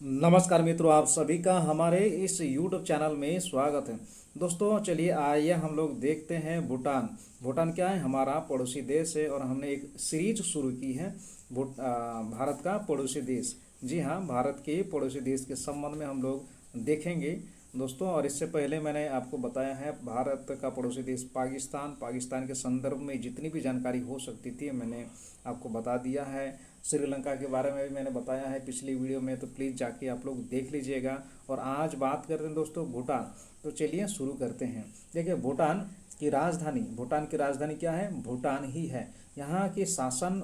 नमस्कार मित्रों, आप सभी का हमारे इस YouTube चैनल में स्वागत है। दोस्तों चलिए आइए हम लोग देखते हैं भूटान। भूटान क्या है? हमारा पड़ोसी देश है और हमने एक सीरीज शुरू की है भारत का पड़ोसी देश। जी हाँ, भारत के पड़ोसी देश के संबंध में हम लोग देखेंगे दोस्तों। और इससे पहले मैंने आपको बताया है भारत का पड़ोसी देश पाकिस्तान के संदर्भ में जितनी भी जानकारी हो सकती थी मैंने आपको बता दिया है। श्रीलंका के बारे में भी मैंने बताया है पिछली वीडियो में, तो प्लीज़ जाके आप लोग देख लीजिएगा। और आज बात करते हैं दोस्तों भूटान। तो चलिए शुरू करते हैं। देखिए भूटान की राजधानी क्या है? भूटान ही है। यहाँ की शासन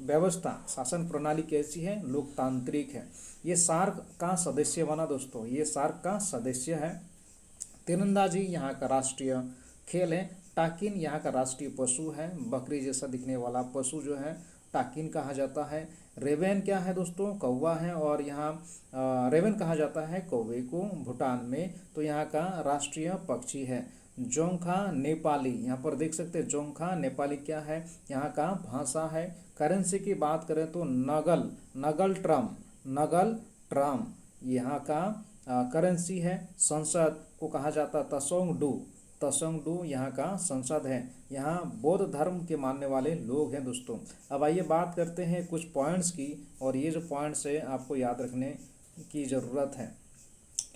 व्यवस्था, शासन प्रणाली कैसी है? लोकतांत्रिक है। ये सार्क का सदस्य बना दोस्तों, ये सार्क का सदस्य है। तीरंदाजी यहाँ का राष्ट्रीय खेल है। टाकिन यहाँ का राष्ट्रीय पशु है। बकरी जैसा दिखने वाला पशु जो है टाकिन कहा जाता है। रेवेन क्या है दोस्तों? कौवा है। और यहाँ रेवेन कहा जाता है कौवे को भूटान में। तो यहाँ का राष्ट्रीय पक्षी है। जोंखा नेपाली, यहाँ पर देख सकते हैं जोंखा नेपाली क्या है? यहाँ का भाषा है। करेंसी की बात करें तो नगल ट्रम यहाँ का करेंसी है। संसद को कहा जाता है तसोंगडू यहाँ का संसद है। यहाँ बौद्ध धर्म के मानने वाले लोग हैं दोस्तों। अब आइए बात करते हैं कुछ पॉइंट्स की, और ये जो पॉइंट्स है आपको याद रखने की ज़रूरत है,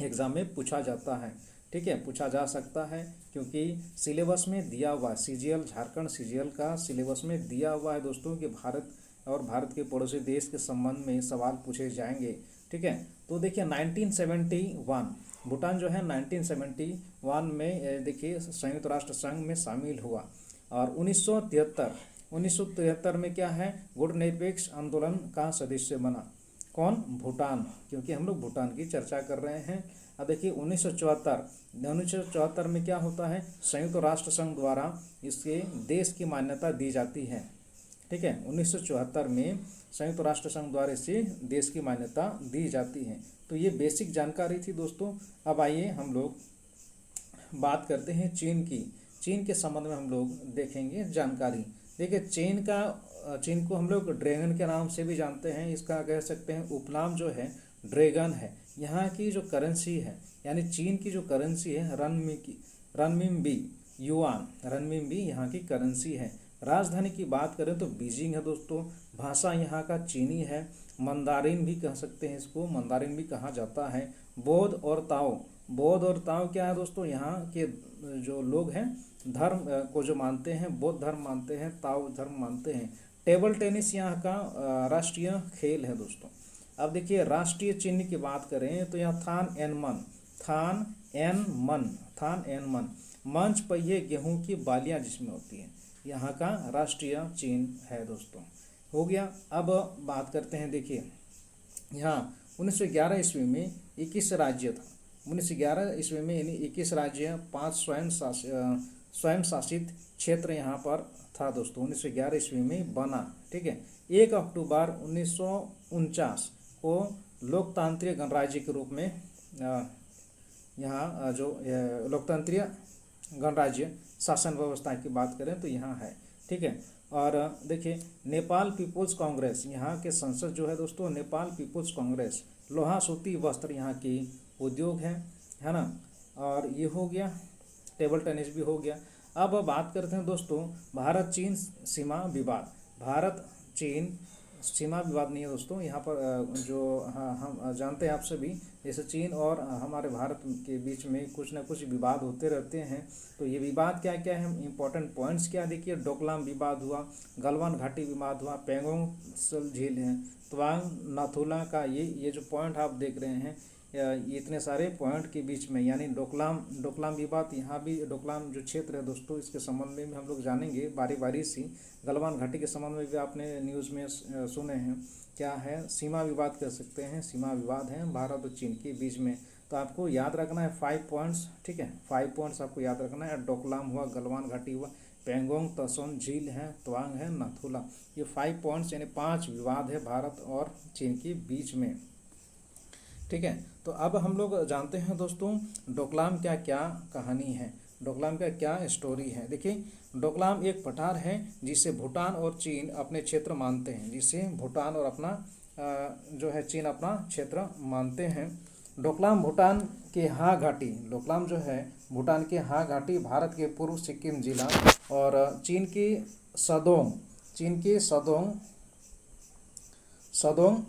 एग्ज़ाम में पूछा जाता है। ठीक है, पूछा जा सकता है क्योंकि सिलेबस में दिया हुआ है। सीजीएल झारखंड सीजीएल का सिलेबस में दिया हुआ है दोस्तों कि भारत और भारत के पड़ोसी देश के संबंध में सवाल पूछे जाएंगे। ठीक है, तो देखिए 1971 भूटान जो है 1971 में देखिए संयुक्त राष्ट्र संघ में शामिल हुआ। और 1973 में क्या है? गुटनिरपेक्ष आंदोलन का सदस्य बना। कौन? भूटान, क्योंकि हम लोग भूटान की चर्चा कर रहे हैं। अब देखिए 1974 में क्या होता है? संयुक्त राष्ट्र संघ द्वारा इसके देश की मान्यता दी जाती है। ठीक है, 1974 में संयुक्त राष्ट्र संघ द्वारा इसे देश की मान्यता दी जाती है। तो ये बेसिक जानकारी थी दोस्तों। अब आइए हम लोग बात करते हैं चीन की। चीन के संबंध में हम लोग देखेंगे जानकारी। देखिए चीन को हम लोग ड्रैगन के नाम से भी जानते हैं। इसका कह सकते हैं उपनाम जो है ड्रैगन है। यहाँ की जो करेंसी है, यानी चीन की जो करेंसी है रनमिनबी यहाँ की करेंसी है। राजधानी की बात करें तो बीजिंग है दोस्तों। भाषा यहाँ का चीनी है। मंदारिन भी कह सकते हैं, इसको मंदारिन भी कहा जाता है। बौद्ध और ताओ क्या है दोस्तों? यहाँ के जो लोग हैं धर्म को जो मानते हैं, बौद्ध धर्म मानते हैं, ताओ धर्म मानते हैं। टेबल टेनिस यहाँ का राष्ट्रीय खेल है दोस्तों। अब देखिए राष्ट्रीय चिन्ह की बात करें तो यहाँ थान एन मन मंच पहिए गेहूं की बालियां जिसमें होती हैं, यहाँ का राष्ट्रीय चिन्ह है दोस्तों। हो गया। अब बात करते हैं, देखिए यहाँ 1911 ईस्वी में 21 राज्य था। 1911 ईस्वी में यानी 21 राज्य, 5 स्वयं शासित क्षेत्र यहाँ पर था दोस्तों। 1911 ईस्वी में बना। ठीक है, 1 अक्टूबर 1949 को लोकतांत्रिक गणराज्य के रूप में यहाँ जो लोकतंत्रीय गणराज्य शासन व्यवस्था की बात करें तो यहाँ है। ठीक है, और देखिए नेपाल पीपुल्स कांग्रेस, यहाँ के संसद जो है दोस्तों नेपाल पीपुल्स कांग्रेस। लोहा सूती वस्त्र यहाँ की उद्योग है ना। और ये हो गया, टेबल टेनिस भी हो गया। अब बात करते हैं दोस्तों भारत चीन सीमा विवाद। भारत चीन सीमा विवाद नहीं है दोस्तों। यहाँ पर जो हम जानते हैं आप सभी, जैसे चीन और हमारे भारत के बीच में कुछ ना कुछ विवाद होते रहते हैं। तो ये विवाद क्या क्या है, इंपॉर्टेंट पॉइंट्स क्या देखिए? डोकलाम विवाद हुआ, गलवान घाटी विवाद हुआ, पैंगोंग त्सल झील है, तवांग नाथुला का ये जो पॉइंट आप देख रहे हैं, ये इतने सारे पॉइंट के बीच में, यानी डोकलाम विवाद। यहाँ भी डोकलाम जो क्षेत्र है दोस्तों, इसके संबंध में भी हम लोग जानेंगे बारी बारी सी। गलवान घाटी के संबंध में भी आपने न्यूज़ में सुने हैं। क्या है? सीमा विवाद कह सकते हैं, सीमा विवाद है भारत और चीन के बीच में। तो आपको याद रखना है 5 पॉइंट्स। ठीक है, 5 पॉइंट्स आपको याद रखना है। डोकलाम हुआ, गलवान घाटी हुआ, पैंगोंग तसों झील है, तवांग है, नाथुला। ये 5 पॉइंट्स यानी 5 विवाद है भारत और चीन के बीच में। ठीक है, तो अब हम लोग जानते हैं दोस्तों डोकलाम क्या क्या कहानी है, डोकलाम का क्या स्टोरी है। देखिए डोकलाम एक पठार है जिसे भूटान और चीन अपने क्षेत्र मानते हैं, जिसे भूटान और अपना जो है चीन अपना क्षेत्र मानते हैं। डोकलाम भूटान के हा घाटी, डोकलाम जो है भूटान के हा घाटी भारत के पूर्व सिक्किम जिला और चीन के सदोंग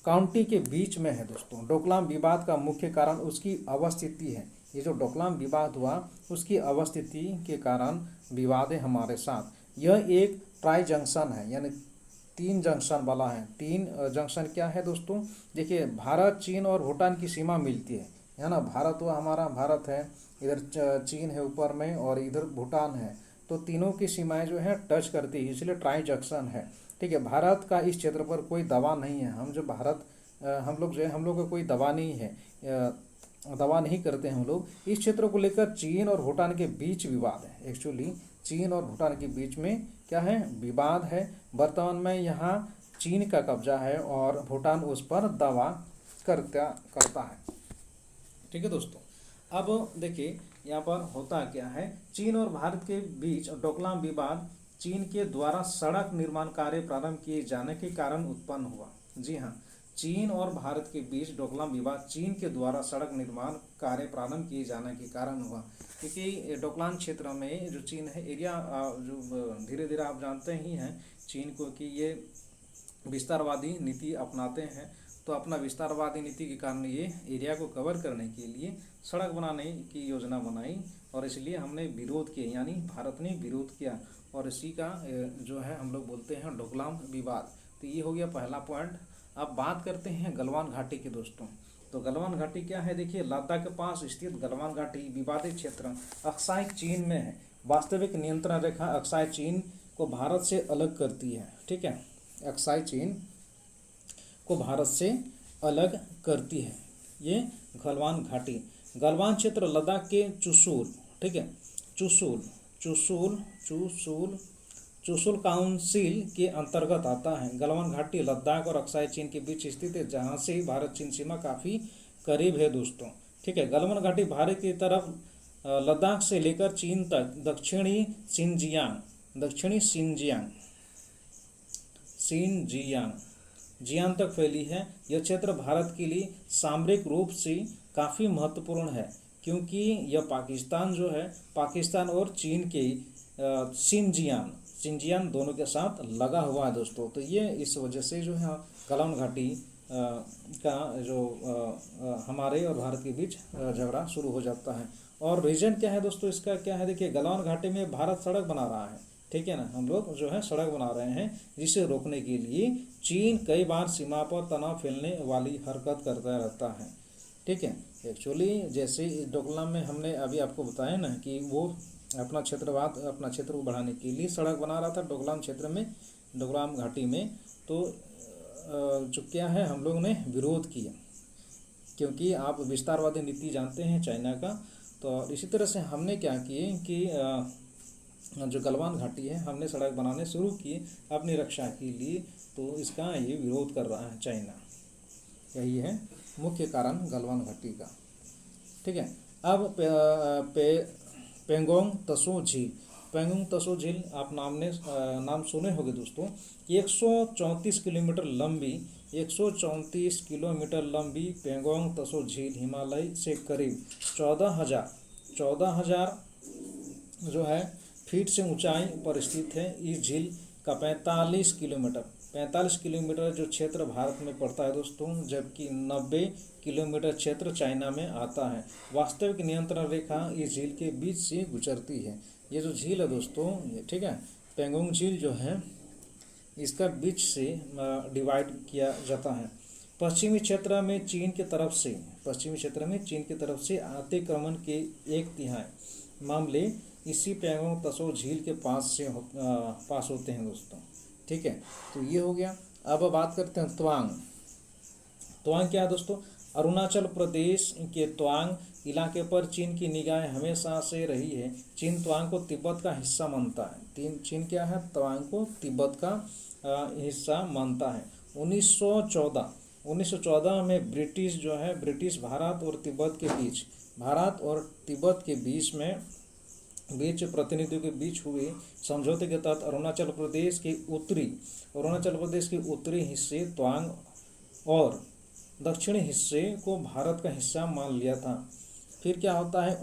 काउंटी के बीच में है दोस्तों। डोकलाम विवाद का मुख्य कारण उसकी अवस्थिति है। ये जो डोकलाम विवाद हुआ उसकी अवस्थिति के कारण विवाद है हमारे साथ। यह एक ट्राई जंक्शन है, यानी 3 जंक्शन वाला है। 3 जंक्शन क्या है दोस्तों, देखिए भारत, चीन और भूटान की सीमा मिलती है ना। भारत हुआ हमारा, भारत है, इधर चीन है ऊपर में और इधर भूटान है, तो तीनों की सीमाएं जो है टच करती है, इसलिए ट्राई जंक्शन है। ठीक है, भारत का इस क्षेत्र पर कोई दबाव नहीं है। हम जो भारत हम लोग जो है, हम लोग का कोई दबाव नहीं है, दवा नहीं करते हैं हम लोग। इस क्षेत्र को लेकर चीन और भूटान के बीच विवाद है। एक्चुअली चीन और भूटान के बीच में क्या है, विवाद है। वर्तमान में यहाँ चीन का कब्जा है और भूटान उस पर दावा करता है। ठीक है दोस्तों, अब देखिए यहाँ पर होता क्या है, चीन और भारत के बीच डोकलाम विवाद चीन के द्वारा सड़क निर्माण कार्य प्रारंभ किए जाने के कारण उत्पन्न हुआ। जी हाँ, चीन और भारत के बीच डोकलाम विवाद चीन के द्वारा सड़क निर्माण कार्य प्रारंभ किए जाने के कारण हुआ, क्योंकि डोकलाम क्षेत्र में जो चीन है एरिया, जो धीरे धीरे आप जानते ही हैं चीन को कि ये विस्तारवादी नीति अपनाते हैं। तो अपना विस्तारवादी नीति के कारण ये एरिया को कवर करने के लिए सड़क बनाने की योजना बनाई और इसलिए हमने विरोध किया, यानी भारत ने विरोध किया और इसी का जो है हम लोग बोलते हैं डोकलाम विवाद। तो ये हो गया पहला पॉइंट। अब बात करते हैं गलवान घाटी की दोस्तों। तो गलवान घाटी क्या है, देखिए लद्दाख के पास स्थित गलवान घाटी विवादित क्षेत्र अक्साई चीन में है। वास्तविक नियंत्रण रेखा अक्साई चीन को भारत से अलग करती है। ठीक है, अक्साई चीन को भारत से अलग करती है ये गलवान घाटी। गलवान क्षेत्र लद्दाख के चुशूल, ठीक है, चुशूल काउंसिल के अंतर्गत आता है। गलवान घाटी लद्दाख और अक्साई चीन के बीच स्थित है, जहाँ से भारत चीन सीमा काफ़ी करीब है दोस्तों। ठीक है, गलवान घाटी भारत की तरफ लद्दाख से लेकर चीन तक दक्षिणी जियांग तक फैली है। यह क्षेत्र भारत के लिए सामरिक रूप से काफ़ी महत्वपूर्ण है, क्योंकि यह पाकिस्तान और चीन के सिंजियान दोनों के साथ लगा हुआ है दोस्तों। तो ये इस वजह से जो है गलवान घाटी का जो हमारे और भारत के बीच झगड़ा शुरू हो जाता है। और रीजन क्या है दोस्तों, इसका क्या है, देखिए गलवान घाटी में भारत सड़क बना रहा है। ठीक है ना, हम लोग जो है सड़क बना रहे हैं, जिसे रोकने के लिए चीन कई बार सीमा पर तनाव फैलने वाली हरकत करता रहता है। ठीक है, एक्चुअली जैसे डोकलाम में हमने अभी आपको बताया ना कि वो अपना क्षेत्र को बढ़ाने के लिए सड़क बना रहा था डोकलाम क्षेत्र में, डोकलाम घाटी में। तो जो क्या है, हम लोग ने विरोध किया, क्योंकि आप विस्तारवादी नीति जानते हैं चाइना का। तो इसी तरह से हमने क्या किए कि जो गलवान घाटी है हमने सड़क बनाने शुरू किए अपनी रक्षा के लिए। तो इसका ये विरोध कर रहा है चाइना, यही है मुख्य कारण गलवान घाटी का। ठीक है, अब पेंगोंग तसो झील आप नाम सुने होंगे दोस्तों। 134 किलोमीटर लंबी पेंगोंग तसो झील हिमालय से करीब 14,000 जो है फीट से ऊंचाई पर स्थित है। इस झील का 45 किलोमीटर जो क्षेत्र भारत में पड़ता है दोस्तों, जबकि 90 किलोमीटर क्षेत्र चाइना में आता है। वास्तविक नियंत्रण रेखा इस झील के बीच से गुजरती है। ये जो झील है दोस्तों, ठीक है, पेंगोंग झील जो है इसका बीच से डिवाइड किया जाता है। पश्चिमी क्षेत्र में चीन की तरफ से अतिक्रमण के 1/3 मामले इसी पेंगोंग तसो झील के पास होते हैं दोस्तों। ठीक है, तो ये हो गया। अब बात करते हैं त्वांग क्या है दोस्तों, अरुणाचल प्रदेश के त्वांग इलाके पर चीन की निगाहें हमेशा से रही है। चीन त्वांग को तिब्बत का हिस्सा मानता है। चीन क्या है, त्वांग को तिब्बत का हिस्सा मानता है। 1914 में ब्रिटिश भारत और तिब्बत के बीच में बीच प्रतिनिधियों के बीच हुए समझौते के तहत अरुणाचल प्रदेश के उत्तरी हिस्से तवांग और दक्षिणी हिस्से को भारत का हिस्सा मान लिया था। फिर क्या होता है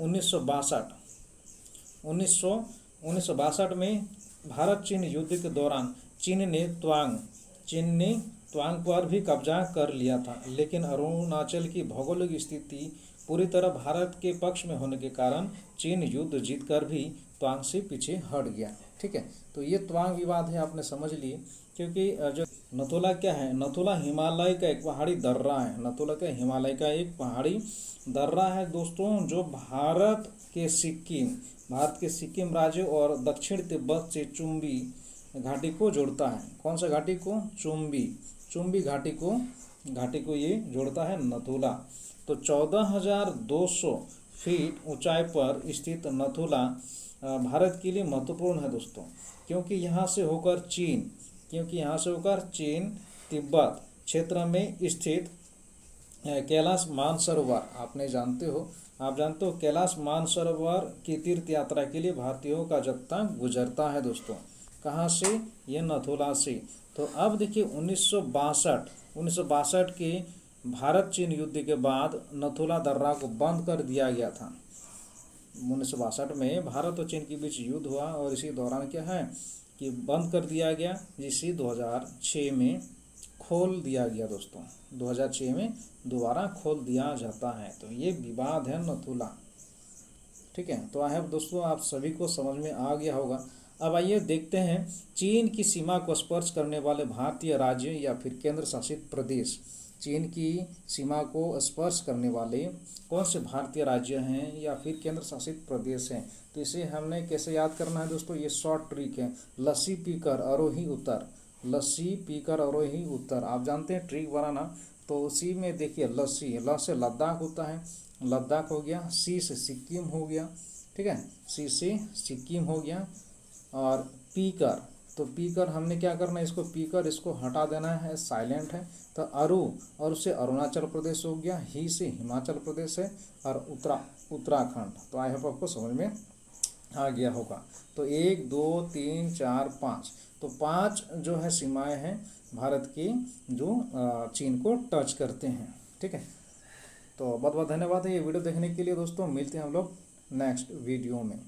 1962 में भारत चीन युद्ध के दौरान चीन ने त्वांग पर भी कब्जा कर लिया था, लेकिन अरुणाचल की भौगोलिक स्थिति पूरी तरह भारत के पक्ष में होने के कारण चीन युद्ध जीतकर भी त्वांग से पीछे हट गया। ठीक है, तो ये त्वांग विवाद है, आपने समझ लिए। क्योंकि जो नथुला क्या है, नथुला हिमालय का एक पहाड़ी दर्रा है। नथुला का हिमालय का एक पहाड़ी दर्रा है दोस्तों, जो भारत के सिक्किम राज्य और दक्षिण तिब्बत से चुम्बी घाटी को जोड़ता है। कौन सा घाटी को? चुम्बी घाटी को ये जोड़ता है नथुला। तो 14,200 फीट ऊंचाई पर स्थित नथुला भारत के लिए महत्वपूर्ण है दोस्तों, क्योंकि यहाँ से होकर चीन तिब्बत क्षेत्र में स्थित कैलाश मानसरोवर आप जानते हो कैलाश मानसरोवर की तीर्थ यात्रा के लिए भारतीयों का जत्था गुजरता है दोस्तों। कहाँ से? ये नथुला से। तो अब देखिए 1962 के भारत चीन युद्ध के बाद नथुला दर्रा को बंद कर दिया गया था। 1962 में भारत और चीन के बीच युद्ध हुआ और इसी दौरान क्या है कि बंद कर दिया गया, जिसे 2006 में खोल दिया गया दोस्तों। 2006 में दोबारा खोल दिया जाता है। तो ये विवाद है नथुला। ठीक है, तो आई होप दोस्तों आप सभी को समझ में आ गया होगा। अब आइए देखते हैं चीन की सीमा को स्पर्श करने वाले भारतीय राज्य या फिर केंद्र शासित प्रदेश। चीन की सीमा को स्पर्श करने वाले कौन से भारतीय राज्य हैं या फिर केंद्र शासित प्रदेश हैं? तो इसे हमने कैसे याद करना है दोस्तों? ये शॉर्ट ट्रिक है, लस्सी पीकर अरोही उत्तर। आप जानते हैं ट्रिक बनाना, तो उसी में देखिए लस्सी, ल से लद्दाख होता है, लद्दाख हो गया। सी से सिक्किम हो गया। ठीक है, सी से सिक्किम हो गया। और पीकर, तो पीकर हमने क्या करना है, इसको हटा देना है, साइलेंट है। तो और उससे अरुणाचल प्रदेश हो गया। ही से हिमाचल प्रदेश है और उत्तराखंड। तो आई होप आपको समझ में आ गया होगा। तो 1 2 3 4 5, तो 5 जो है सीमाएं हैं भारत की जो चीन को टच करते हैं। ठीक है, तो बहुत बहुत धन्यवाद है ये वीडियो देखने के लिए दोस्तों। मिलते हैं हम लोग नेक्स्ट वीडियो में।